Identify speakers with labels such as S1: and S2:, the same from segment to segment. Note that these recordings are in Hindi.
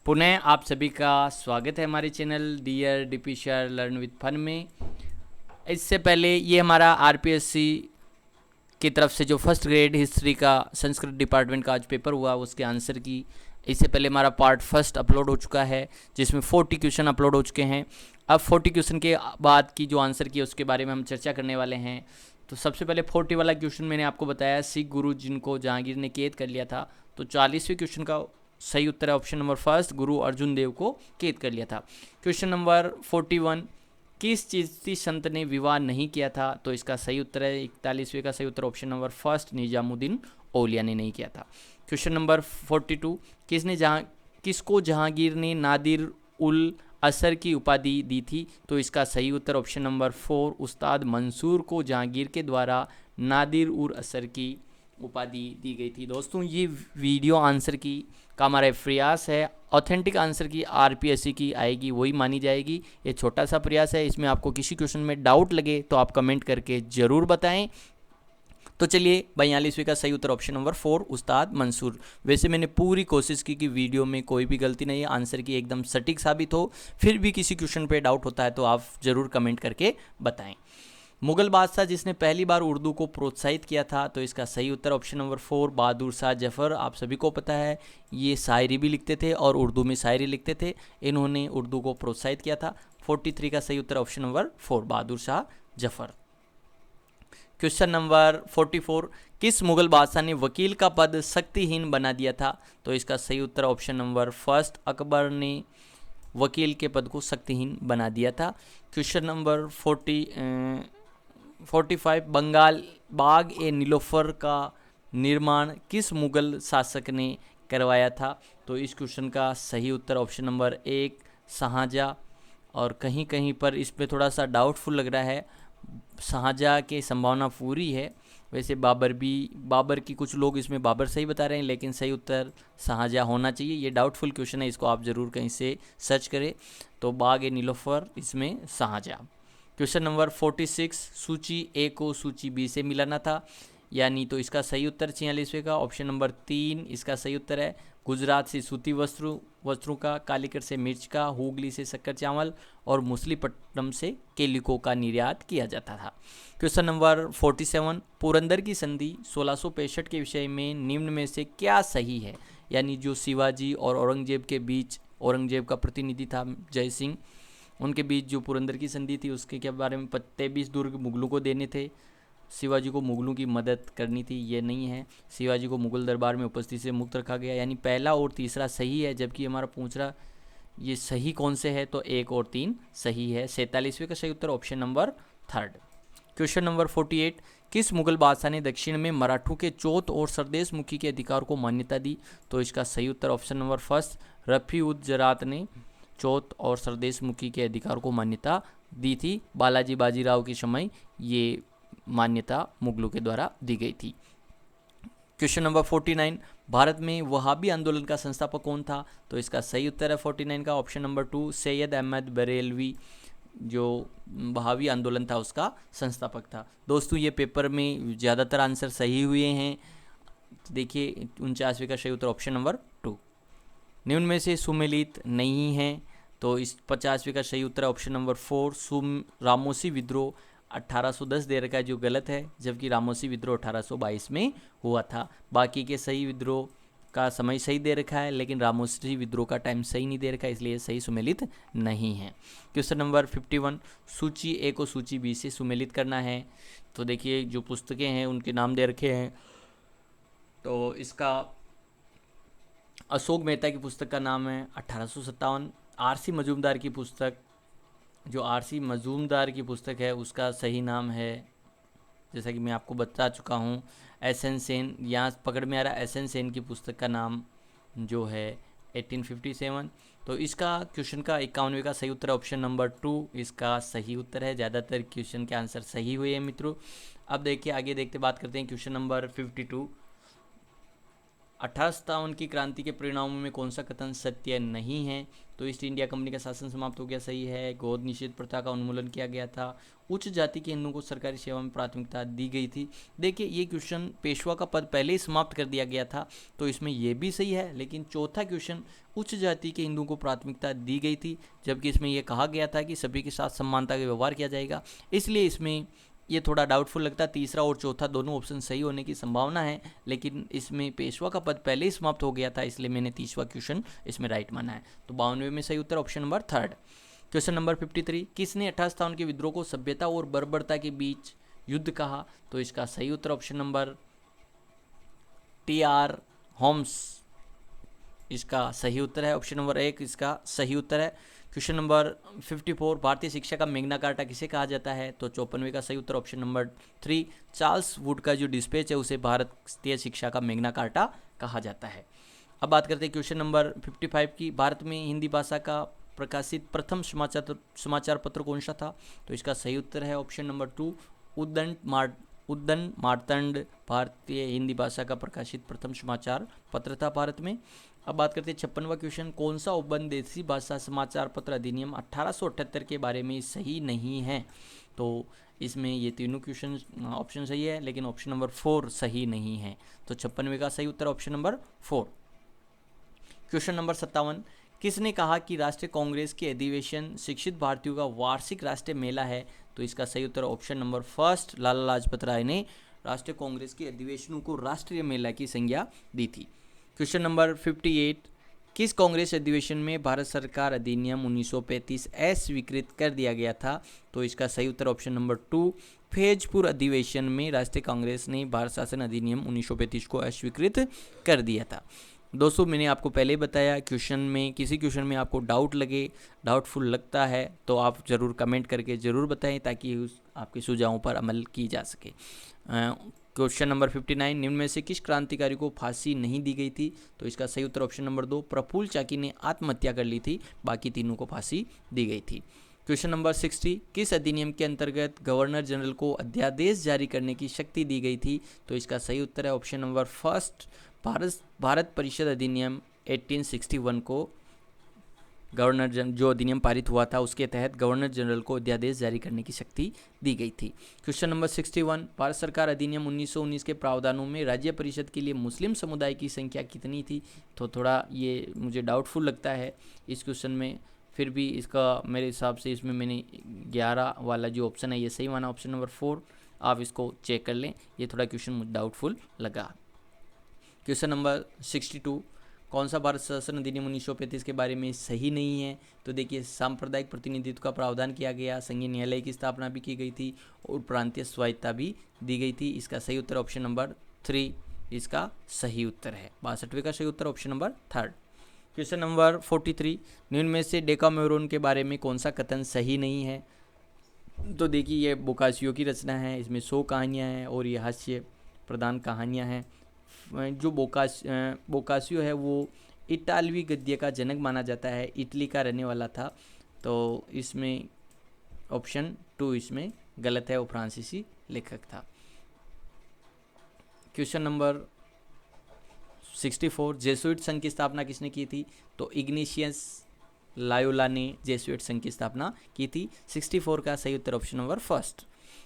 S1: पुनः आप सभी का स्वागत है हमारे channel dear DP share learn with fun में। इससे पहले ये हमारा आरपीएससी की तरफ से जो फर्स्ट ग्रेड हिस्ट्री का संस्कृत डिपार्टमेंट का आज पेपर हुआ उसके आंसर की इससे पहले हमारा पार्ट फर्स्ट अपलोड हो चुका है जिसमें 40 क्वेश्चन अपलोड हो चुके हैं। अब 40 क्वेश्चन के बाद की जो आंसर की उसके बारे में हम चर्चा करने वाले हैं। तो सबसे पहले 40 वाला क्वेश्चन मैंने आपको बताया, सिख गुरु जिनको जहांगीर ने कैद कर लिया था। तो 40वें क्वेश्चन का सही उत्तर है ऑप्शन नंबर फर्स्ट, गुरु अर्जुन देव को कैद कर लिया था। क्वेश्चन नंबर 41, किस चिश्ती संत ने विवाह नहीं किया था? तो इसका सही उत्तर है 41वें का सही उत्तर ऑप्शन नंबर फर्स्ट, निजामुद्दीन औलिया ने नहीं किया था। क्वेश्चन नंबर 42, किसको जहांगीर ने नादिर उल असर की उपाधि दी थी? तो इसका सही उत्तर ऑप्शन नंबर 4, उस्ताद मंसूर को जहांगीर के द्वारा नादिर उल असर की उपाधि दी गई थी। दोस्तों ये वीडियो आंसर की का हमारा प्रयास है, ऑथेंटिक आंसर की आरपीएससी की आएगी वही मानी जाएगी। ये छोटा सा प्रयास है, इसमें आपको किसी क्वेश्चन में डाउट लगे तो आप कमेंट करके ज़रूर बताएं। तो चलिए 42वें का सही उत्तर ऑप्शन नंबर 4, उस्ताद मंसूर। वैसे मैंने पूरी कोशिश की कि वीडियो में कोई भी गलती नहीं है, आंसर की एकदम सटीक साबित हो। फिर भी किसी क्वेश्चन पे डाउट होता है तो आप ज़रूर कमेंट करके बताएं। मुगल बादशाह जिसने पहली बार उर्दू को प्रोत्साहित किया था? तो इसका सही उत्तर ऑप्शन नंबर 4, बहादुर शाह जफर। आप सभी को पता है ये शायरी भी लिखते थे और उर्दू में शायरी लिखते थे, इन्होंने उर्दू को प्रोत्साहित किया था। 43 का सही उत्तर option number 4, Bahadur Shah Zafar. Question number 44, किस मुगल बादशाह ने वकील का पद शक्तिहीन बना दिया था? तो इसका सही उत्तर ऑप्शन नंबर फर्स्ट, अकबर ने वकील के पद को शक्तिहीन बना दिया था। क्वेश्चन नंबर 45, बंगाल बाग ए नीलोफर का निर्माण किस मुगल शासक ने करवाया था? तो इस क्वेश्चन का सही उत्तर ऑप्शन नंबर 1, शाहजहाँ। और कहीं कहीं पर इस पे थोड़ा सा डाउटफुल लग रहा है, शाहजहाँ की संभावना पूरी है। वैसे बाबर की कुछ लोग इसमें बाबर सही बता रहे हैं, लेकिन सही उत्तर शाहजहाँ होना चाहिए। ये डाउटफुल क्वेश्चन है, इसको आप ज़रूर कहीं से सर्च करें। तो बाग ए नीलोफर इसमें शाहजहाँ। क्वेश्चन नंबर 46, सूची ए को सूची बी से मिलाना था, यानी तो इसका सही उत्तर 46वें का ऑप्शन नंबर 3 इसका सही उत्तर है। गुजरात से सूती वस्त्रों का, कालीकट से मिर्च का, हुगली से शक्कर चावल और मुसलीपट्टनम से केलिको का निर्यात किया जाता था। क्वेश्चन नंबर 47, पुरंदर की संधि 1665 के विषय में निम्न में से क्या सही है? यानी जो शिवाजी और औरंगजेब के बीच, औरंगजेब का प्रतिनिधि था जय सिंह, उनके बीच जो पुरंदर की संधि थी उसके के बारे में 23 दुर्ग मुगलों को देने थे, शिवाजी को मुगलों की मदद करनी थी, ये नहीं है। शिवाजी को मुगल दरबार में उपस्थिति से मुक्त रखा गया, यानी पहला और तीसरा सही है। जबकि हमारा पूछ रहा ये सही कौन से है, तो 1 और 3 सही है। 47वें का सही उत्तर ऑप्शन नंबर 3। क्वेश्चन नंबर 48, किस मुगल बादशाह ने दक्षिण में मराठों के चौथ और सरदेश मुखी के अधिकार को मान्यता दी? तो इसका सही उत्तर ऑप्शन नंबर फर्स्ट, रफी उद जरात ने चौथ और सरदेश मुखी के अधिकार को मान्यता दी थी। बालाजी बाजीराव के समय ये मान्यता मुगलों के द्वारा दी गई थी। क्वेश्चन नंबर 49, भारत में वहाबी आंदोलन का संस्थापक कौन था? तो इसका सही उत्तर है 49 का ऑप्शन नंबर 2, सैयद अहमद बरेलवी, जो वहाबी आंदोलन था उसका संस्थापक था। दोस्तों ये पेपर में ज़्यादातर आंसर सही हुए हैं। देखिए 49वें का सही उत्तर ऑप्शन नंबर 2। निम्न में से सुमेलित नहीं है, तो इस 50वें का सही उत्तर है ऑप्शन नंबर 4, रामोसी विद्रोह 1810 दे रखा है जो गलत है, जबकि रामोसी विद्रोह 1822 में हुआ था। बाकी के सही विद्रोह का समय सही दे रखा है, लेकिन रामोसी विद्रोह का टाइम सही नहीं दे रखा है, इसलिए सही सुमेलित नहीं है। क्वेश्चन नंबर 51, सूची ए को सूची बी से सुमेलित करना है। तो देखिए जो पुस्तकें हैं उनके नाम दे रखे हैं। तो इसका अशोक मेहता की पुस्तक का नाम है 1857। आरसी मजूमदार की पुस्तक, जो आरसी मजूमदार की पुस्तक है उसका सही नाम है, जैसा कि मैं आपको बता चुका हूँ, एस एन सेन। यहाँ पकड़ में आ रहा है एस एन सेन की पुस्तक का नाम जो है 1857। तो इसका क्वेश्चन का 51वें का सही उत्तर है ऑप्शन नंबर 2 इसका सही उत्तर है। ज़्यादातर क्वेश्चन के आंसर सही हुए हैं मित्रों। अब देखिए आगे देखते बात करते हैं क्वेश्चन नंबर 52, 1857 की क्रांति के परिणामों में कौन सा कथन सत्य नहीं है? तो ईस्ट इंडिया कंपनी का शासन समाप्त हो गया, सही है। गोद निषेध प्रथा का उन्मूलन किया गया था। उच्च जाति के हिंदुओं को सरकारी सेवा में प्राथमिकता दी गई थी। देखिए ये क्वेश्चन पेशवा का पद पहले ही समाप्त कर दिया गया था, तो इसमें ये भी सही है। लेकिन चौथा क्वेश्चन उच्च जाति के हिंदुओं को प्राथमिकता दी गई थी, जबकि इसमें यह कहा गया था कि सभी के साथ समानता का व्यवहार किया जाएगा, इसलिए इसमें ये थोड़ा डाउटफुल लगता है। तीसरा और चौथा दोनों ऑप्शन सही होने की संभावना है, लेकिन इसमें पेशवा का पद पहले ही समाप्त हो गया था, इसलिए मैंने तीसरा क्वेश्चन इसमें राइट माना है। तो 92 में सही उत्तर option number third. Question number 53, किसने 1857 के विद्रोह को सभ्यता और बर्बरता के बीच युद्ध कहा? तो इसका सही उत्तर ऑप्शन नंबर TR होम्स इसका सही उत्तर है। ऑप्शन नंबर 1 इसका सही उत्तर है। क्वेश्चन नंबर 54, भारतीय शिक्षा का मैग्ना कार्टा किसे कहा जाता है? तो 54वें का सही उत्तर ऑप्शन नंबर 3, चार्ल्स वुड का जो डिस्पैच है उसे भारतीय शिक्षा का मैग्ना कार्टा कहा जाता है। अब बात करते हैं क्वेश्चन नंबर 55 की, भारत में हिंदी भाषा का प्रकाशित प्रथम समाचार पत्र कौन सा था? तो इसका सही उत्तर है ऑप्शन नंबर 2, उद्दंड मार्तंड भारतीय हिंदी भाषा का प्रकाशित प्रथम समाचार पत्र था भारत में। अब बात करते हैं 56वां क्वेश्चन, कौन सा उपनिवेशी भाषा समाचार पत्र अधिनियम 1878 के बारे में सही नहीं है? तो इसमें ये तीनों क्वेश्चन ऑप्शन सही है, लेकिन ऑप्शन नंबर 4 सही नहीं है। तो 56वें का सही उत्तर ऑप्शन नंबर 4। क्वेश्चन नंबर 57, किसने कहा कि राष्ट्रीय कांग्रेस के अधिवेशन शिक्षित भारतीयों का वार्षिक राष्ट्रीय मेला है? तो इसका सही उत्तर ऑप्शन नंबर 1, लाला लाजपत राय ने राष्ट्रीय कांग्रेस के अधिवेशनों को राष्ट्रीय मेला की संज्ञा दी थी। क्वेश्चन नंबर 58, किस कांग्रेस अधिवेशन में भारत सरकार अधिनियम 1935 अस्वीकृत कर दिया गया था? तो इसका सही उत्तर ऑप्शन नंबर 2, फैजपुर अधिवेशन में राष्ट्रीय कांग्रेस ने भारत शासन अधिनियम 1935 को अस्वीकृत कर दिया था। दोस्तों मैंने आपको पहले ही बताया, क्वेश्चन में किसी क्वेश्चन में आपको डाउटफुल लगता है तो आप ज़रूर कमेंट करके ज़रूर बताएं, ताकि आपके सुझावों पर अमल की जा सके। क्वेश्चन नंबर 59, निम्न में से किस क्रांतिकारी को फांसी नहीं दी गई थी? तो इसका सही उत्तर ऑप्शन नंबर 2, प्रफुल्ल चाकी ने आत्महत्या कर ली थी, बाकी तीनों को फांसी दी गई थी। क्वेश्चन नंबर 60, किस अधिनियम के अंतर्गत गवर्नर जनरल को अध्यादेश जारी करने की शक्ति दी गई थी? तो इसका सही उत्तर है ऑप्शन नंबर 1, भारत परिषद अधिनियम 1861 को गवर्नर जो अधिनियम पारित हुआ था उसके तहत गवर्नर जनरल को अध्यादेश जारी करने की शक्ति दी गई थी। क्वेश्चन नंबर 61, भारत सरकार अधिनियम 1919 के प्रावधानों में राज्य परिषद के लिए मुस्लिम समुदाय की संख्या कितनी थी? तो थोड़ा ये मुझे डाउटफुल लगता है इस क्वेश्चन में, फिर भी इसका मेरे हिसाब से इसमें मैंने 11 वाला जो ऑप्शन है ये सही माना, ऑप्शन नंबर 4। आप इसको चेक कर लें, ये थोड़ा क्वेश्चन मुझे डाउटफुल लगा। क्वेश्चन नंबर 62, कौन सा भारत शासन अधिनियम 1935 के बारे में सही नहीं है? तो देखिए, सांप्रदायिक प्रतिनिधित्व का प्रावधान किया गया, संघीय न्यायालय की स्थापना भी की गई थी और प्रांतीय स्वायत्तता भी दी गई थी। इसका सही उत्तर ऑप्शन नंबर 3 इसका सही उत्तर है। 62वें का सही उत्तर ऑप्शन नंबर 3। क्वेश्चन नंबर 43, निम्न में से डेकामेरोन के बारे में कौन सा कथन सही नहीं है? तो देखिए, ये बोकासियो की रचना है, इसमें 100 कहानियाँ हैं और ये हास्य प्रधान कहानियाँ हैं। जो बोकासियो है वो इटालवी गद्य का जनक माना जाता है, इटली का रहने वाला था, तो इसमें ऑप्शन 2 इसमें गलत है, वो फ्रांसीसी लेखक था। क्वेश्चन नंबर 64, जेसुइट संघ की स्थापना किसने की थी? तो इग्नेशियस लायोला ने जेसुइट संघ की स्थापना की थी। 64 का सही उत्तर ऑप्शन नंबर 1।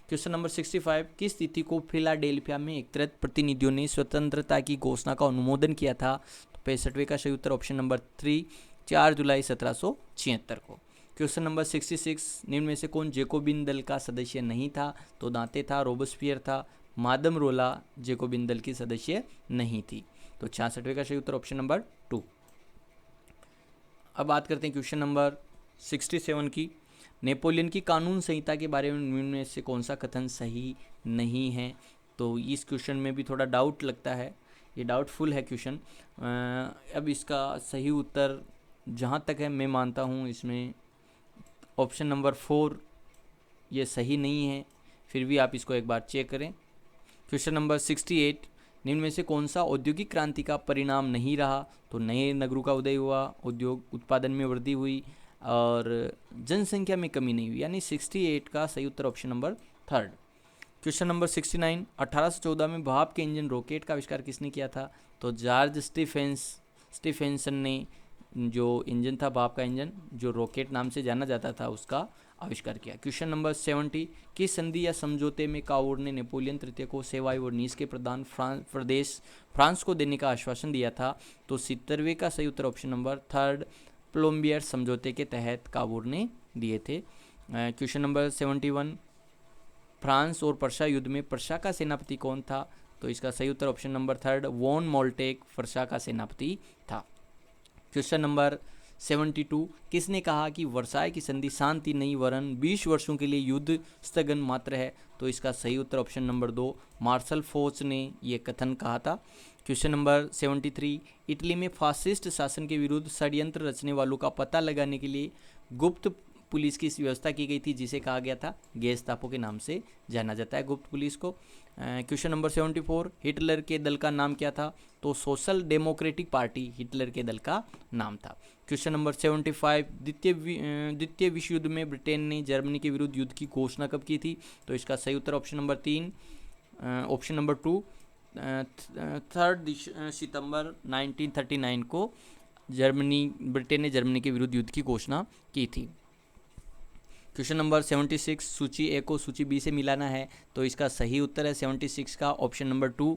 S1: क्वेश्चन नंबर 65, किस तिथि को फिलाडेल्फिया में एकत्रित प्रतिनिधियों ने स्वतंत्रता की घोषणा का अनुमोदन किया था? तो 65वें का सही उत्तर ऑप्शन नंबर 3, 4 जुलाई 1776 को। क्वेश्चन नंबर 66, निम्न में से कौन जेकोबिन दल का सदस्य नहीं था? तो दांते था, रोबस्पियर था, मादम रोला जेकोबिन दल की सदस्य नहीं थी। तो 66वें का सही उत्तर ऑप्शन नंबर 2। अब बात करते हैं क्वेश्चन नंबर 67 की, नेपोलियन की कानून संहिता के बारे में निम्न में से कौन सा कथन सही नहीं है? तो इस क्वेश्चन में भी थोड़ा डाउट लगता है, ये डाउटफुल है क्वेश्चन। अब इसका सही उत्तर जहाँ तक है मैं मानता हूँ इसमें ऑप्शन नंबर 4 ये सही नहीं है, फिर भी आप इसको एक बार चेक करें। क्वेश्चन नंबर 68, निम्न में से कौन सा औद्योगिक क्रांति का परिणाम नहीं रहा? तो नए नगरों का उदय हुआ, उद्योग उत्पादन में वृद्धि हुई और जनसंख्या में कमी नहीं हुई, यानी 68 का सही उत्तर ऑप्शन नंबर 3। क्वेश्चन नंबर 69, 1814 में भाप के इंजन रॉकेट का आविष्कार किसने किया था? तो जॉर्ज स्टीफेंसन ने जो इंजन था भाप का इंजन, जो रॉकेट नाम से जाना जाता था, उसका आविष्कार किया। क्वेश्चन नंबर 70, किस संधि या समझौते में काउर ने नेपोलियन तृतीय को सेवाई और नीस के प्रदान प्रदेश फ्रांस को देने का आश्वासन दिया था? तो 70वें का सही उत्तर ऑप्शन नंबर थर्ड, प्लोम्बियर समझौते के तहत काबूर ने दिए थे। क्वेश्चन नंबर 71, फ्रांस और पर्शिया युद्ध में पर्शिया का सेनापति कौन था? तो इसका सही उत्तर option number third, von Moltke Prussia का सेनापति था। क्वेश्चन नंबर 72, किसने कहा कि वर्साय की संधि शांति नहीं वरन 20 वर्षों के लिए युद्ध स्थगन मात्र है? तो इसका सही उत्तर ऑप्शन नंबर 2, मार्शल फोच ने यह कथन कहा था। क्वेश्चन नंबर 73, इटली में फासिस्ट शासन के विरुद्ध षड्यंत्र रचने वालों का पता लगाने के लिए गुप्त पुलिस की व्यवस्था की गई थी, जिसे कहा गया था गेस्तापो के नाम से जाना जाता है गुप्त पुलिस को। क्वेश्चन नंबर 74, हिटलर के दल का नाम क्या था? तो सोशल डेमोक्रेटिक पार्टी हिटलर के दल का नाम था। क्वेश्चन नंबर 75, द्वितीय विश्व युद्ध में ब्रिटेन ने जर्मनी के विरुद्ध युद्ध की घोषणा कब की थी? तो इसका सही उत्तर ऑप्शन नंबर 3, ऑप्शन नंबर 2, 3 सितंबर 1939 को ब्रिटेन ने जर्मनी के विरुद्ध युद्ध की घोषणा की थी। क्वेश्चन नंबर 76, सूची ए को सूची बी से मिलाना है, तो इसका सही उत्तर है 76 का ऑप्शन नंबर 2,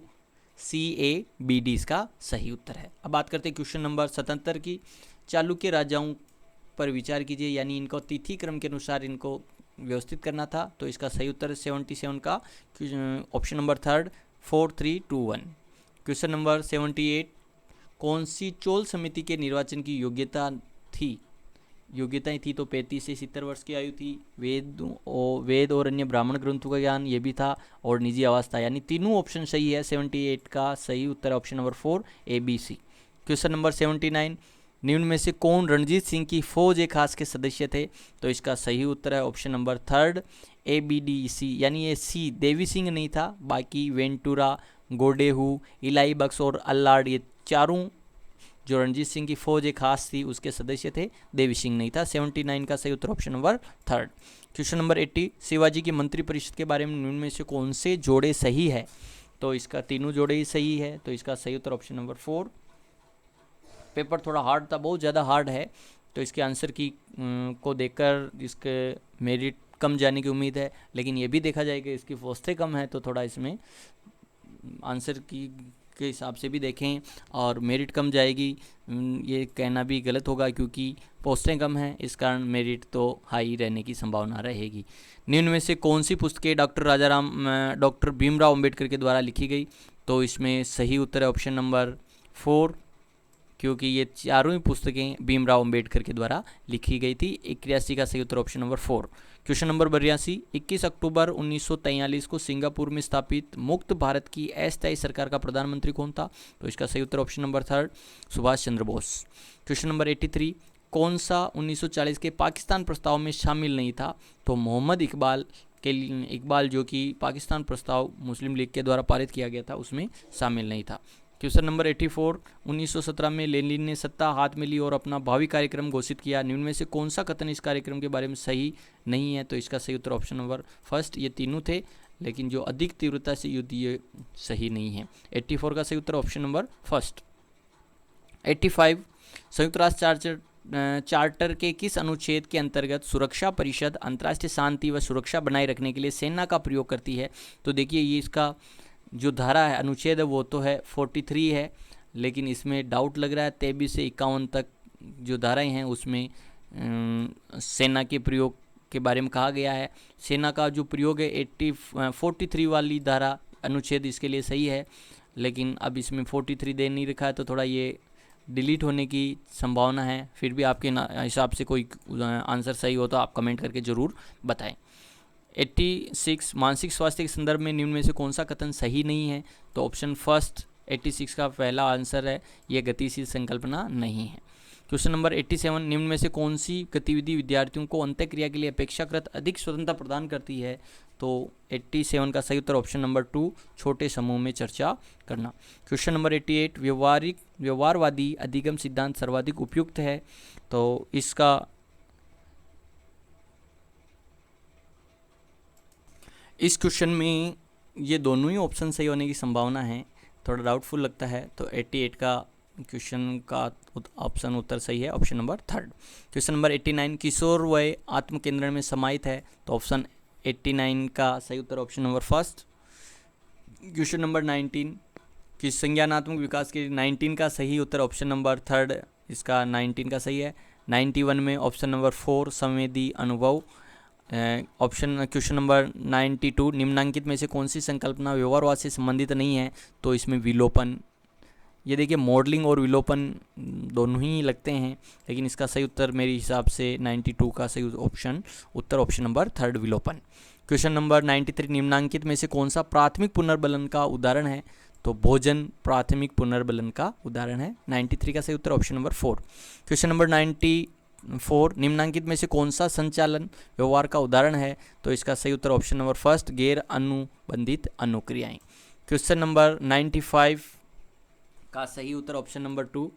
S1: CABD इसका सही उत्तर है। अब बात करते हैं क्वेश्चन नंबर 77 की। चालुक्य राजाओं पर विचार कीजिए, यानी इनको तिथि क्रम के अनुसार इनको व्यवस्थित करना था, तो इसका सही उत्तर है 77 का option number third, 4321। Question number 78, कौन सी चोल समिति के निर्वाचन की योग्यताएं थी? तो 35 से 70 वर्ष की आयु थी, वेद और अन्य ब्राह्मण ग्रंथों का ज्ञान ये भी था, और निजी आवास था, यानी तीनों ऑप्शन सही है। 78 का सही उत्तर option number 4, ABC। Question number 79, निम्न में से कौन रणजीत सिंह की फौज ए खास के सदस्य थे? तो इसका सही उत्तर है ऑप्शन नंबर थर्ड, ABDC, यानी ये C देवी सिंह नहीं था, बाकी वेंटुरा, गोडेहू, इलाई बक्स और अल्लाड, ये चारों जो रणजीत सिंह की फौज एक खास थी उसके सदस्य थे, देवी सिंह नहीं था। 79 का सही उत्तर option number third. Question number 80, Shivaji की मंत्री परिषद के बारे में निम्न में से कौन से जोड़े सही है? तो इसका तीनों जोड़े ही सही है, तो इसका सही उत्तर ऑप्शन नंबर 4। पेपर थोड़ा हार्ड था, बहुत ज़्यादा हार्ड है, तो इसके आंसर की को देखकर इसके मेरिट कम जाने की उम्मीद है, लेकिन ये भी देखा जाएगा इसकी पोस्टें कम है, तो थोड़ा इसमें आंसर की के हिसाब से भी देखें, और मेरिट कम जाएगी ये कहना भी गलत होगा, क्योंकि पोस्टें कम हैं, इस कारण मेरिट तो हाई रहने की संभावना रहेगी। निम्न में से कौन सी पुस्तकें डॉक्टर भीमराव अंबेडकर के द्वारा लिखी गई? तो इसमें सही उत्तर है ऑप्शन नंबर 4, क्योंकि ये चारों ही पुस्तकें भीमराव अंबेडकर के द्वारा लिखी गई थी। 81 का सही उत्तर ऑप्शन नंबर 4। क्वेश्चन नंबर 82, 21 अक्टूबर 1943 को सिंगापुर में स्थापित मुक्त भारत की अस्थायी सरकार का प्रधानमंत्री कौन था? तो इसका सही उत्तर option number third, Subhash Chandra Bose. Question number 83, कौन सा 1940 के पाकिस्तान प्रस्ताव में शामिल नहीं था? तो मोहम्मद इकबाल जो कि पाकिस्तान प्रस्ताव मुस्लिम लीग के द्वारा पारित किया गया था, उसमें शामिल नहीं था। क्वेश्चन नंबर 84, 1917 में लेनिन ने सत्ता हाथ में ली और अपना भावी कार्यक्रम घोषित किया, निम्न में से कौन सा कथन इस कार्यक्रम के बारे में सही नहीं है? तो इसका सही उत्तर ऑप्शन नंबर फर्स्ट, ये तीनों थे, लेकिन जो अधिक तीव्रता से युद्ध ये सही नहीं है। 84 का सही उत्तर ऑप्शन नंबर फर्स्ट। 85, संयुक्त राष्ट्र चार्टर के किस अनुच्छेद के अंतर्गत सुरक्षा परिषद अंतर्राष्ट्रीय शांति व सुरक्षा बनाए रखने के लिए सेना का प्रयोग करती है? तो देखिए, ये इसका जो धारा है, अनुच्छेद है, वो तो है 43 है, लेकिन इसमें डाउट लग रहा है 23 से 51 तक जो धाराएं हैं उसमें सेना के प्रयोग के बारे में कहा गया है। सेना का जो प्रयोग है 43 वाली धारा अनुच्छेद इसके लिए सही है, लेकिन अब इसमें 43 दे नहीं रखा है, तो थोड़ा ये डिलीट होने की संभावना है। फिर भी आपके हिसाब से कोई आंसर सही हो तो आप कमेंट करके ज़रूर बताएं। 86, मानसिक स्वास्थ्य के संदर्भ में निम्न में से कौन सा कथन सही नहीं है? तो ऑप्शन फर्स्ट 86 का पहला आंसर है, यह गतिशील संकल्पना नहीं है। क्वेश्चन नंबर 87, निम्न में से कौन सी गतिविधि विद्यार्थियों को अंतःक्रिया के लिए अपेक्षाकृत अधिक स्वतंत्रता प्रदान करती है? तो 87 का सही उत्तर ऑप्शन नंबर 2, छोटे समूह में चर्चा करना। क्वेश्चन नंबर 88, व्यवहारवादी अधिगम सिद्धांत सर्वाधिक उपयुक्त है, तो इसका इस क्वेश्चन में ये दोनों ही ऑप्शन सही होने की संभावना है, थोड़ा डाउटफुल लगता है। तो 88 का क्वेश्चन का ऑप्शन उत्तर सही है, option number third. Question number 89, किशोर वय आत्मकेंद्रण में समाहित है, तो ऑप्शन 89 का सही उत्तर option number first. Question number 19, कि संज्ञानात्मक विकास के 19 का सही उत्तर ऑप्शन नंबर थर्ड, इसका 19 का सही है। 91 में ऑप्शन नंबर 4 संवेदी अनुभव। ऑप्शन क्वेश्चन नंबर 92, निम्नांकित में से कौन सी संकल्पना व्यवहारवाद से संबंधित नहीं है, तो इसमें विलोपन। ये देखिए मॉडलिंग और विलोपन दोनों ही लगते हैं, लेकिन इसका सही उत्तर मेरे हिसाब से 92 का सही ऑप्शन उत्तर ऑप्शन नंबर थर्ड विलोपन। क्वेश्चन नंबर 93, निम्नांकित में से कौन सा प्राथमिक पुनर्बलन का उदाहरण है, तो भोजन प्राथमिक पुनर्बलन का उदाहरण है। 93 का सही उत्तर ऑप्शन नंबर 4। क्वेश्चन नंबर 94, निम्नांकित में से कौन सा संचालन व्यवहार का उदाहरण है, तो इसका सही उत्तर ऑप्शन नंबर फर्स्ट, गैर अनुबंधित अनुक्रियाएं। क्वेश्चन नंबर 95 का सही उत्तर ऑप्शन नंबर 2।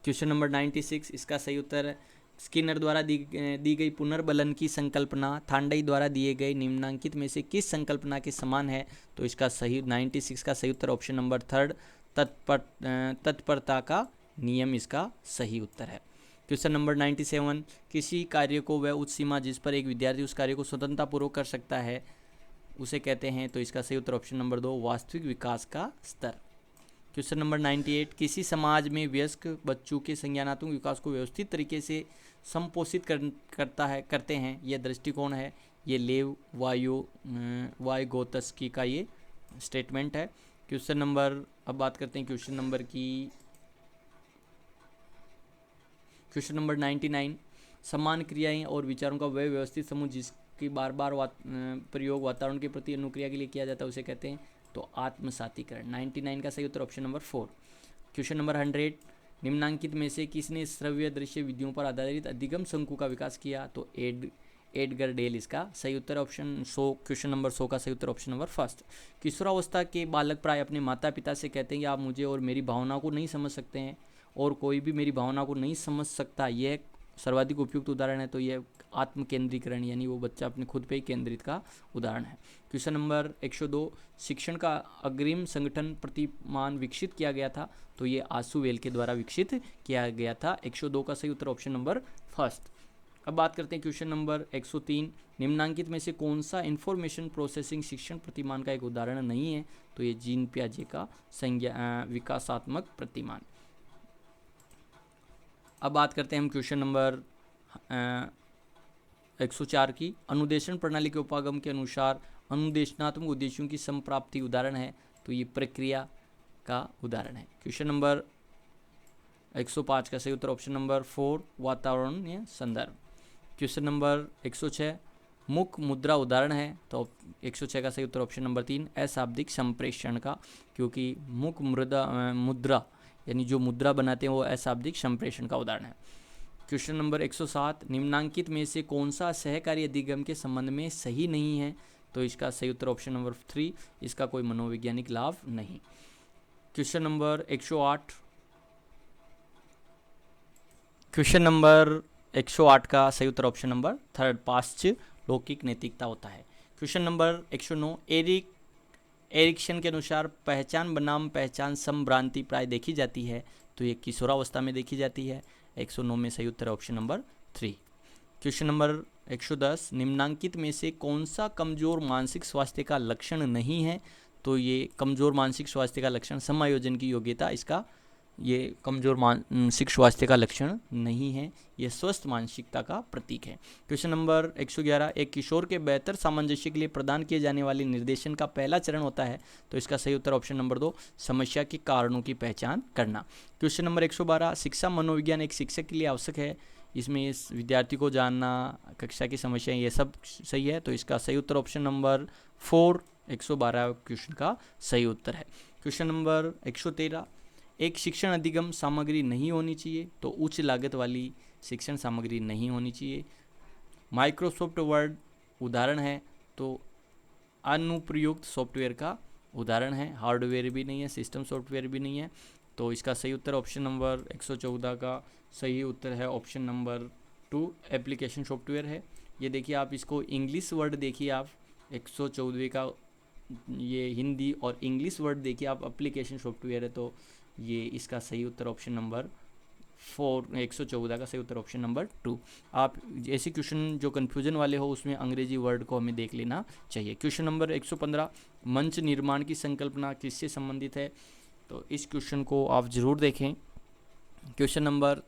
S1: क्वेश्चन नंबर 96, इसका सही उत्तर है स्किनर द्वारा दी गई पुनर्बलन की संकल्पना थांडई द्वारा दिए गए निम्नांकित में से किस संकल्पना के समान है, तो इसका सही 96 का सही उत्तर ऑप्शन नंबर थर्ड, तत्परता का नियम इसका सही उत्तर है। क्वेश्चन नंबर 97, किसी कार्य को वह उच्च सीमा जिस पर एक विद्यार्थी उस कार्य को स्वतंत्रतापूर्वक कर सकता है उसे कहते हैं, तो इसका सही उत्तर ऑप्शन नंबर 2, वास्तविक विकास का स्तर। क्वेश्चन नंबर 98, किसी समाज में वयस्क बच्चों के संज्ञानात्मक विकास को व्यवस्थित तरीके से संपोषित करते हैं यह दृष्टिकोण है। ये लेव वाइगोत्स्की का ये स्टेटमेंट है। क्वेश्चन नंबर, अब बात करते हैं क्वेश्चन नंबर की। क्वेश्चन नंबर 99, समान क्रियाएं और विचारों का वह व्यवस्थित समूह जिसकी बार बार प्रयोग वातावरण के प्रति अनुक्रिया के लिए किया जाता है उसे कहते हैं, तो आत्मसातीकरण। 99 का सही उत्तर ऑप्शन नंबर 4। क्वेश्चन नंबर 100, निम्नांकित में से किसने श्रव्य दृश्य विधियों पर आधारित अधिगम शंकु का विकास किया, तो एडगर डेल इसका सही उत्तर ऑप्शन 100। क्वेश्चन नंबर 100 का सही उत्तर ऑप्शन नंबर फर्स्ट। किशोरावस्था के बालक प्राय अपने माता पिता से कहते हैं कि आप मुझे और मेरी भावना को नहीं समझ सकते हैं और कोई भी मेरी भावना को नहीं समझ सकता, यह सर्वाधिक उपयुक्त उदाहरण है, तो यह आत्मकेंद्रीकरण यानी वो बच्चा अपने खुद पे ही केंद्रित का उदाहरण है। क्वेश्चन नंबर 102, शिक्षण का अग्रिम संगठन प्रतिमान विकसित किया गया था, तो ये आसुवेल के द्वारा विकसित किया गया था। 102 का सही उत्तर ऑप्शन नंबर फर्स्ट। अब बात करते हैं क्वेश्चन नंबर 103, निम्नांकित में से कौन सा इंफॉर्मेशन प्रोसेसिंग शिक्षण प्रतिमान का एक उदाहरण नहीं है, तो ये जीन पियाजे का विकासात्मक प्रतिमान। अब बात करते हैं हम क्वेश्चन नंबर 104 की, अनुदेशन प्रणाली के उपागम के अनुसार अनुदेशनात्मक उद्देश्यों की संप्राप्ति उदाहरण है, तो ये प्रक्रिया का उदाहरण है। क्वेश्चन नंबर 105 का सही उत्तर ऑप्शन नंबर 4, वातावरण या संदर्भ। क्वेश्चन नंबर 106, मुख मुद्रा उदाहरण है, तो 106 का सही उत्तर ऑप्शन नंबर 3, अशाब्दिक संप्रेषण का, क्योंकि मुख मुद्रा यानी जो मुद्रा बनाते हैं वो अशाब्दिक संप्रेषण का उदाहरण है। क्वेश्चन नंबर 107, निम्नांकित में से कौन सा सहकारी अधिगम के संबंध में सही नहीं है, तो इसका सही उत्तर ऑप्शन नंबर 3, इसका कोई मनोवैज्ञानिक लाभ नहीं। क्वेश्चन नंबर 108, क्वेश्चन नंबर 108 का सही उत्तर ऑप्शन नंबर थर्ड, पाश्चात्य लौकिक नैतिकता होता है। क्वेश्चन नंबर 109, एरिक्सन के अनुसार पहचान बनाम पहचान संभ्रांति प्राय देखी जाती है, तो ये किशोरावस्था में देखी जाती है। 109 में सही उत्तर ऑप्शन नंबर 3। क्वेश्चन नंबर 110, निम्नांकित में से कौन सा कमजोर मानसिक स्वास्थ्य का लक्षण नहीं है, तो ये कमजोर मानसिक स्वास्थ्य का लक्षण समायोजन की योग्यता, इसका ये कमजोर मानसिक स्वास्थ्य का लक्षण नहीं है, यह स्वस्थ मानसिकता का प्रतीक है। क्वेश्चन नंबर 111, एक किशोर के बेहतर सामंजस्य के लिए प्रदान किए जाने वाले निर्देशन का पहला चरण होता है, तो इसका सही उत्तर ऑप्शन नंबर 2, समस्या के कारणों की पहचान करना। क्वेश्चन नंबर 112, शिक्षा मनोविज्ञान एक शिक्षक के लिए आवश्यक है, इसमें इस विद्यार्थी को जानना, कक्षा की समस्याएं, ये सब सही है, तो इसका सही उत्तर ऑप्शन नंबर 4, 112 क्वेश्चन का सही उत्तर है। क्वेश्चन नंबर 113, एक शिक्षण अधिगम सामग्री नहीं होनी चाहिए, तो उच्च लागत वाली शिक्षण सामग्री नहीं होनी चाहिए। माइक्रोसॉफ्ट वर्ड उदाहरण है, तो अनुप्रयुक्त सॉफ्टवेयर का उदाहरण है, हार्डवेयर भी नहीं है, सिस्टम सॉफ्टवेयर भी नहीं है, तो इसका सही उत्तर ऑप्शन नंबर 114 का सही उत्तर है ऑप्शन नंबर 2, एप्लीकेशन सॉफ्टवेयर है। ये देखिए आप इसको इंग्लिश वर्ड देखिए आप, 114वें का ये हिंदी और इंग्लिश वर्ड देखिए आप, एप्लीकेशन सॉफ्टवेयर है, तो ये इसका सही उत्तर ऑप्शन नंबर 4, 114 का सही उत्तर ऑप्शन नंबर 2। आप ऐसे क्वेश्चन जो कन्फ्यूजन वाले हो उसमें अंग्रेजी वर्ड को हमें देख लेना चाहिए। क्वेश्चन नंबर 115, मंच निर्माण की संकल्पना किससे संबंधित है? तो इस क्वेश्चन को आप ज़रूर देखें। क्वेश्चन नंबर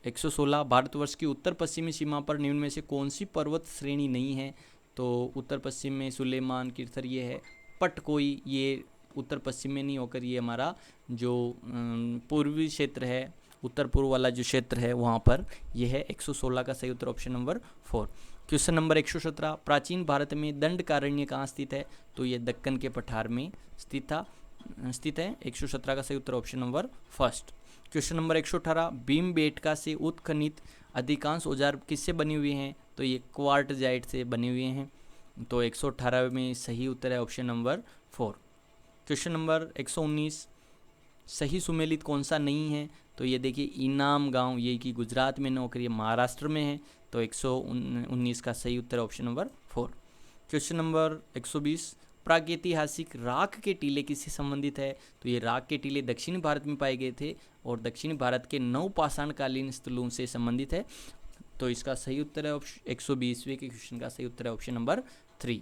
S1: 116, भारतवर्ष की उत्तर पश्चिमी सीमा पर निम्न में से कौन सी पर्वत श्रेणी नहीं है? तो उत्तर पश्चिम में सुलेमान, किरथर ये है। पटकोई ये उत्तर पश्चिम में नहीं होकर ये हमारा जो पूर्वी क्षेत्र है, उत्तर पूर्व वाला जो क्षेत्र है वहाँ पर यह है। 116 का सही उत्तर ऑप्शन नंबर 4। क्वेश्चन नंबर 117, प्राचीन भारत में दंडकारण्य कहाँ स्थित है? तो ये दक्कन के पठार में स्थित है। 117 का सही उत्तर option number 1। Question number 118, Bhimbetka से उत्खनित अधिकांश औजार किससे बने हुए हैं? तो ये क्वार्टजाइट से बने हुए हैं। तो 118 में सही उत्तर है ऑप्शन नंबर 4। क्वेश्चन नंबर 119, सही सुमेलित कौन सा नहीं है? तो ये देखिए इनाम गांव, ये कि गुजरात में न होकर ये महाराष्ट्र में है। तो 119 का सही उत्तर ऑप्शन नंबर 4। क्वेश्चन नंबर 120, प्रागैतिहासिक राख के टीले किससे संबंधित है? तो ये राख के टीले दक्षिणी भारत में पाए गए थे और दक्षिणी भारत के नवपाषाणकालीन स्थलों से संबंधित है। तो इसका सही उत्तर है 120वें के क्वेश्चन का सही उत्तर है ऑप्शन नंबर 3।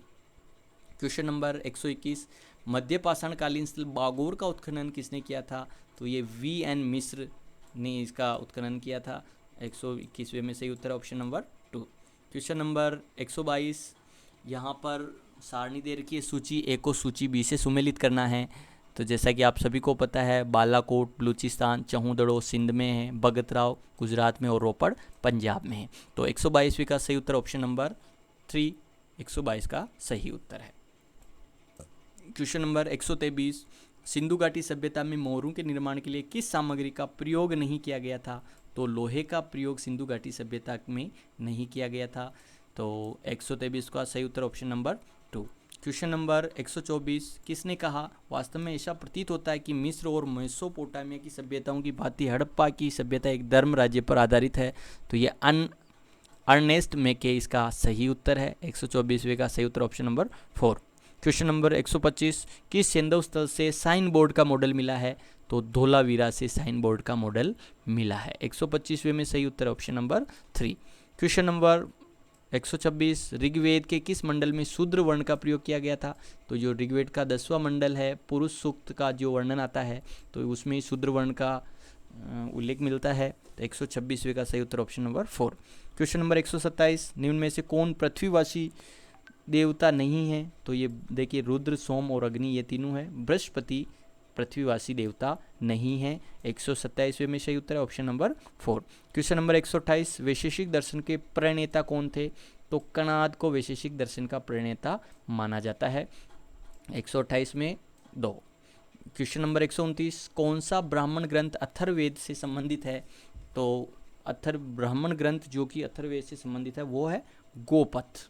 S1: क्वेश्चन नंबर 121, मध्य पाषाणकालीन स्थल बागोर का उत्खनन किसने किया था? तो ये VN मिश्र ने इसका उत्खनन किया था। 121वें में सही उत्तर है ऑप्शन नंबर 2। क्वेश्चन नंबर 122, यहाँ पर सारणी दे रखी है, सूची ए को सूची बी से सुमेलित करना है। तो जैसा कि आप सभी को पता है, बालाकोट बलूचिस्तान, चहुदड़ो सिंध में है, भगतराव गुजरात में और रोपड़ पंजाब में है। तो 122वें का सही उत्तर ऑप्शन नंबर 3, 122 का सही उत्तर है। क्वेश्चन नंबर 123, सिंधु घाटी सभ्यता में मोहरों के निर्माण के लिए किस सामग्री का प्रयोग नहीं किया गया था? तो लोहे का प्रयोग सिंधु घाटी सभ्यता में नहीं किया गया था। तो 123 का सही उत्तर ऑप्शन नंबर 2। क्वेश्चन नंबर 124, किसने कहा, वास्तव में ऐसा प्रतीत होता है कि मिस्र और मेसोपोटामिया की सभ्यताओं की भांति हड़प्पा की सभ्यता एक धर्म राज्य पर आधारित है? तो ये अर्नेस्ट मैके इसका सही उत्तर है। 124वें का सही उत्तर ऑप्शन नंबर 4। क्वेश्चन नंबर 125, किस सैंधव स्थल से साइन बोर्ड का मॉडल मिला है? तो धोलावीरा से साइन बोर्ड का मॉडल मिला है। 125वें में सही उत्तर option number 3। Question number 126, Rigveda के किस मंडल में शूद्र वर्ण का प्रयोग किया गया था? तो जो ऋग्वेद का 10वां मंडल है, पुरुष सूक्त का जो वर्णन आता है तो उसमें शूद्र वर्ण का उल्लेख मिलता है। तो 126वें का सही उत्तर ऑप्शन नंबर 4। क्वेश्चन नंबर 127, निम्न में से कौन पृथ्वीवासी देवता नहीं है? तो ये देखिए रुद्र, सोम और अग्नि ये तीनों है। बृहस्पति पृथ्वीवासी देवता नहीं है। 127वें में सही उत्तर है ऑप्शन नंबर 4। क्वेश्चन नंबर 128, वैशेषिक दर्शन के प्रणेता कौन थे? तो कणाद को वैशेषिक दर्शन का प्रणेता माना जाता है। 128 में 2। क्वेश्चन नंबर 129, कौन सा ब्राह्मण ग्रंथ अथर्ववेद से संबंधित है? तो ब्राह्मण ग्रंथ जो कि अथर्ववेद से संबंधित है वो है गोपथ।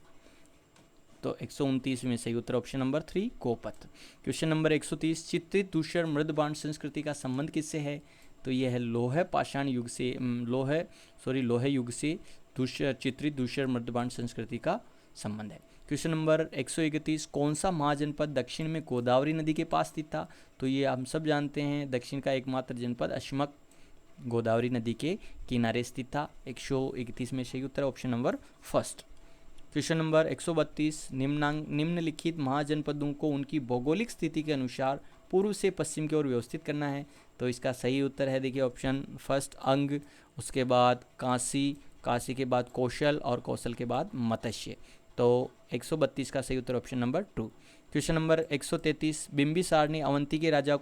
S1: तो 129 में सही उत्तर option number 3 Gopatha. Question number 130, चित्रित धूसर मृदबाण संस्कृति का संबंध किससे है? तो यह है लोहे पाषाण युग से लोहे युग से चित्रित धूसर मृदबाण संस्कृति का संबंध है। क्वेश्चन नंबर 131, कौन सा महाजनपद दक्षिण में गोदावरी नदी के पास स्थित था? तो ये हम सब जानते हैं, दक्षिण का एकमात्र जनपद अशमक गोदावरी नदी के किनारे स्थित था। 131 में सही उत्तर ऑप्शन नंबर 1। क्वेश्चन नंबर 132, निम्नलिखित महाजनपदों को उनकी भौगोलिक स्थिति के अनुसार पूर्व से पश्चिम की ओर व्यवस्थित करना है। तो इसका सही उत्तर है देखिए ऑप्शन 1 अंग, उसके बाद काशी के बाद कौशल और कौशल के बाद मत्स्य। तो 132 का सही उत्तर option number 2। Question number 133, Bimbisara ने अवंती के राजा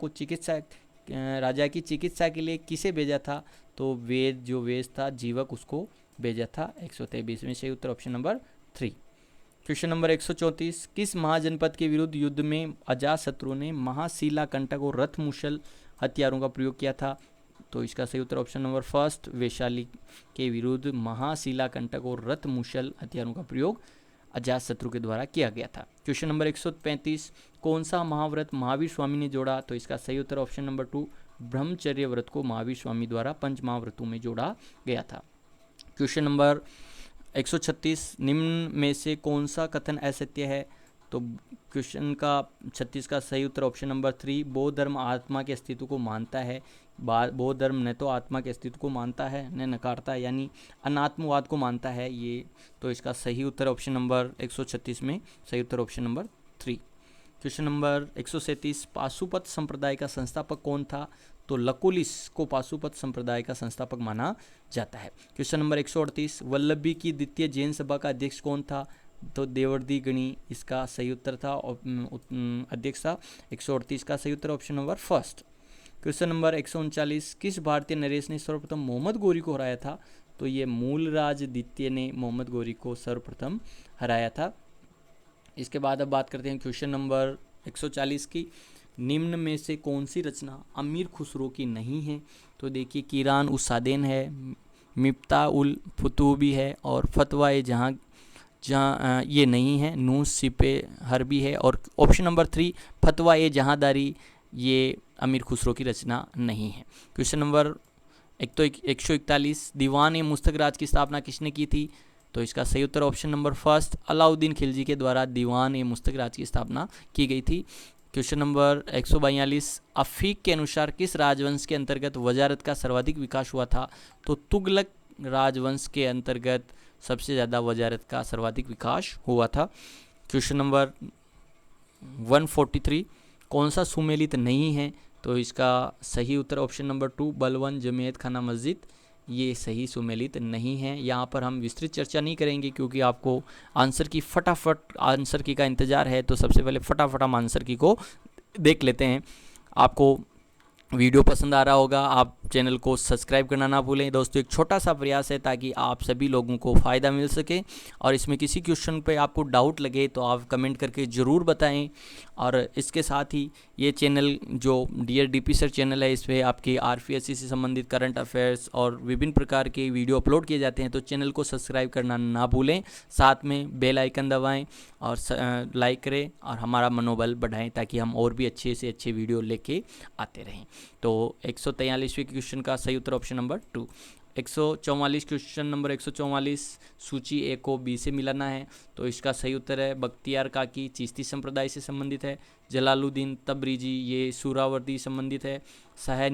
S1: की चिकित्सा के लिए किसे भेजा था? तो वेद था जीवक, उसको भेजा था। 123 में सही उत्तर ऑप्शन नंबर 3। क्वेश्चन नंबर 134, किस महाजनपद के विरुद्ध युद्ध में अजातशत्रु ने महाशिला कंटक और रथ मुशल हथियारों का प्रयोग किया था? तो इसका सही उत्तर ऑप्शन नंबर 1 वैशाली के विरुद्ध महाशिला कंटक और रथ मुशल हथियारों का प्रयोग अजातशत्रु के द्वारा किया गया था। क्वेश्चन नंबर 135, कौन सा महाव्रत महावीर स्वामी ने जोड़ा? तो इसका सही उत्तर ऑप्शन नंबर 2 ब्रह्मचर्य व्रत को महावीर स्वामी द्वारा पंच महाव्रतों में जोड़ा गया था। क्वेश्चन नंबर 136 निम्न में से कौन सा कथन असत्य है? तो क्वेश्चन का 36 का सही उत्तर ऑप्शन नंबर 3, बौद्ध धर्म आत्मा के अस्तित्व को मानता है। बौद्ध धर्म न तो आत्मा के अस्तित्व को मानता है न नकारता है, यानी अनात्मवाद को मानता है ये। तो इसका सही उत्तर ऑप्शन नंबर 136 में सही उत्तर ऑप्शन नंबर 3। क्वेश्चन नंबर 137, पाशुपत संप्रदाय का संस्थापक कौन था? तो लकुलिस को पाशुपत संप्रदाय का संस्थापक माना जाता है। क्वेश्चन नंबर 138, वल्लभी की द्वितीय जैन सभा का अध्यक्ष कौन था? तो देवर्दी गणी इसका सही उत्तर था, अध्यक्ष था। 138 का सही उत्तर option number first. Question number 139, किस भारतीय नरेश ने सर्वप्रथम मोहम्मद गौरी को हराया था? तो ये मूलराज द्वितीय ने मोहम्मद गौरी को सर्वप्रथम हराया था। इसके बाद अब बात करते हैं क्वेश्चन नंबर 140 की, निम्न में से कौन सी रचना अमीर खुसरो की नहीं है? तो देखिए, कीरान उस सादेन है, मिफ्ता उल फुतूबी है और फतवा ए जहाँ ये नहीं है, नूस सिपे हरबी है और ऑप्शन नंबर 3 फतवा ए जहाँदारी ये अमीर खुसरो की रचना नहीं है। क्वेश्चन नंबर 141, दीवान ए मुस्तकराज की स्थापना किसने की थी? तो इसका सही उत्तर option number first, Alauddin Khilji के द्वारा दीवान ए मुस्तकराज की स्थापना की गई थी। क्वेश्चन नंबर 142, अफीक के अनुसार किस राजवंश के अंतर्गत वजारत का सर्वाधिक विकास हुआ था? तो तुगलक राजवंश के अंतर्गत सबसे ज़्यादा वजारत का सर्वाधिक विकास हुआ था। क्वेश्चन नंबर 143, कौन सा सुमेलित नहीं है? तो इसका सही उत्तर ऑप्शन नंबर 2, बलवन जमीयत खाना मस्जिद ये सही सुमेलित नहीं है। यहाँ पर हम विस्तृत चर्चा नहीं करेंगे क्योंकि आपको आंसर की फटाफट आंसर की का इंतज़ार है, तो सबसे पहले फटाफट हम आंसर की को देख लेते हैं। आपको वीडियो पसंद आ रहा होगा, आप चैनल को सब्सक्राइब करना ना भूलें। दोस्तों, एक छोटा सा प्रयास है ताकि आप सभी लोगों को फ़ायदा मिल सके, और इसमें किसी क्वेश्चन पे आपको डाउट लगे तो आप कमेंट करके ज़रूर बताएं। और इसके साथ ही ये चैनल जो डियर डीपी सर चैनल है, इस पर आपके आरपीएससी से संबंधित करंट अफेयर्स और विभिन्न प्रकार के वीडियो अपलोड किए जाते हैं, तो चैनल को सब्सक्राइब करना ना भूलें। साथ में बेल आइकन दबाएँ और लाइक करें और हमारा मनोबल बढ़ाएँ ताकि हम और भी अच्छे से अच्छे वीडियो लेके आते रहें। तो 143वें क्वेश्चन का सही उत्तर ऑप्शन नंबर 2। 144 क्वेश्चन नंबर 144, सूची ए को बी से मिलाना है। तो इसका सही उत्तर है बख्तियार काकी चिश्ती संप्रदाय से संबंधित है। जलालुद्दीन तबरीजी ये सूरावर्दी संबंधित है। शाह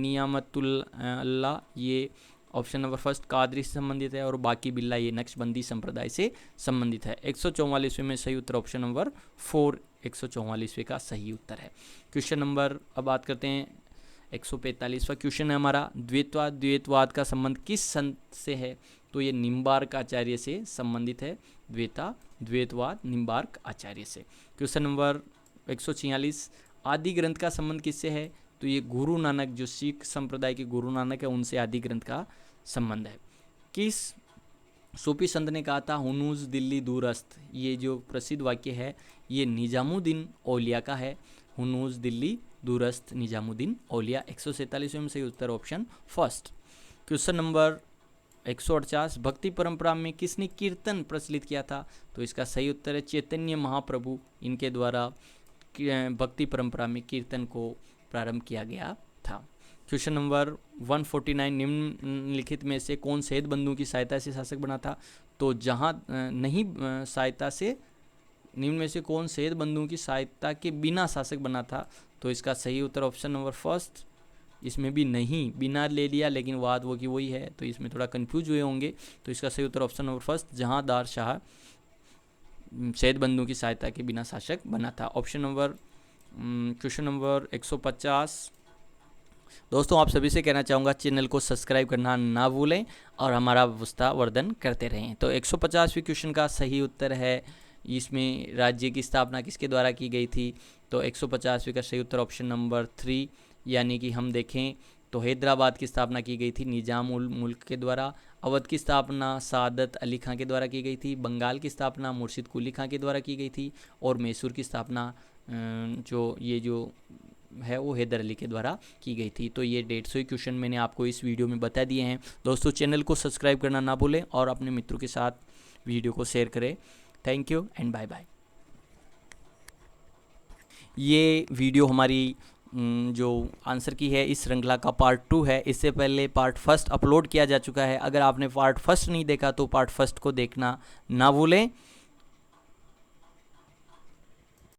S1: नियामतुल्लाह ये ऑप्शन नंबर फर्स्ट कादरी से संबंधित है। और बाकी बिल्ला ये नक्शबंदी संप्रदाय से संबंधित है। 144वें में सही उत्तर ऑप्शन नंबर 4 144वें का सही उत्तर है। क्वेश्चन नंबर अब बात करते हैं 145वां क्वेश्चन है हमारा, द्वैतवाद का संबंध किस संत से है? तो ये निम्बार्क आचार्य से संबंधित है। द्वैतवाद निम्बार्क आचार्य से। क्वेश्चन नंबर 146, आदि ग्रंथ का संबंध किससे है? तो ये गुरु नानक, जो सिख संप्रदाय के गुरु नानक है, उनसे आदि ग्रंथ का संबंध है। किस सूफी संत ने कहा था हुनूज दिल्ली दूरस्थ? ये जो प्रसिद्ध वाक्य है ये निजामुद्दीन औलिया का है। हुनूज दिल्ली दूरस्थ निजामुद्दीन औलिया। 147वें में सही उत्तर ऑप्शन फर्स्ट। क्वेश्चन नंबर 148, भक्ति परंपरा में किसने कीर्तन प्रचलित किया था? तो इसका सही उत्तर है चैतन्य महाप्रभु, इनके द्वारा भक्ति परंपरा में कीर्तन को प्रारंभ किया गया था। क्वेश्चन नंबर 149, निम्नलिखित में से कौन सैयद बंधु की सहायता से शासक बना था? तो जहाँ नहीं सहायता से, निम्न में से कौन सैयद बंधु की सहायता के बिना शासक बना था? तो इसका सही उत्तर ऑप्शन नंबर फर्स्ट, इसमें भी नहीं बिना ले लिया लेकिन बात वो की वही है, तो इसमें थोड़ा कंफ्यूज हुए होंगे। तो इसका सही उत्तर option number first, Jahandar Shah Sayyid बंधु की सहायता के बिना शासक बना था। ऑप्शन नंबर क्वेश्चन नंबर 150, दोस्तों आप सभी से कहना चाहूँगा चैनल को सब्सक्राइब करना ना भूलें और हमारा उत्साहवर्धन करते रहें। तो 150वें क्वेश्चन का सही उत्तर है, इसमें राज्य की स्थापना किसके द्वारा की गई थी? तो 150वें का सही उत्तर ऑप्शन नंबर 3, यानी कि हम देखें तो हैदराबाद की स्थापना की गई थी निजाम उल मुल्क के द्वारा। अवध की स्थापना सादत अली खां के द्वारा की गई थी। बंगाल की स्थापना मुर्शिद कुली खां के द्वारा की गई थी। और मैसूर की स्थापना जो है वो हैदर अली के द्वारा की गई थी। तो ये 150 क्वेश्चन मैंने आपको इस वीडियो में बता दिए हैं। दोस्तों चैनल को सब्सक्राइब करना ना भूलें और अपने मित्रों के साथ वीडियो को शेयर करें। Thank you and bye bye. ये वीडियो हमारी जो आंसर की है इस श्रृंखला का पार्ट 2 है। इससे पहले पार्ट फर्स्ट अपलोड किया जा चुका है। अगर आपने पार्ट फर्स्ट नहीं देखा तो पार्ट फर्स्ट को देखना ना भूलें।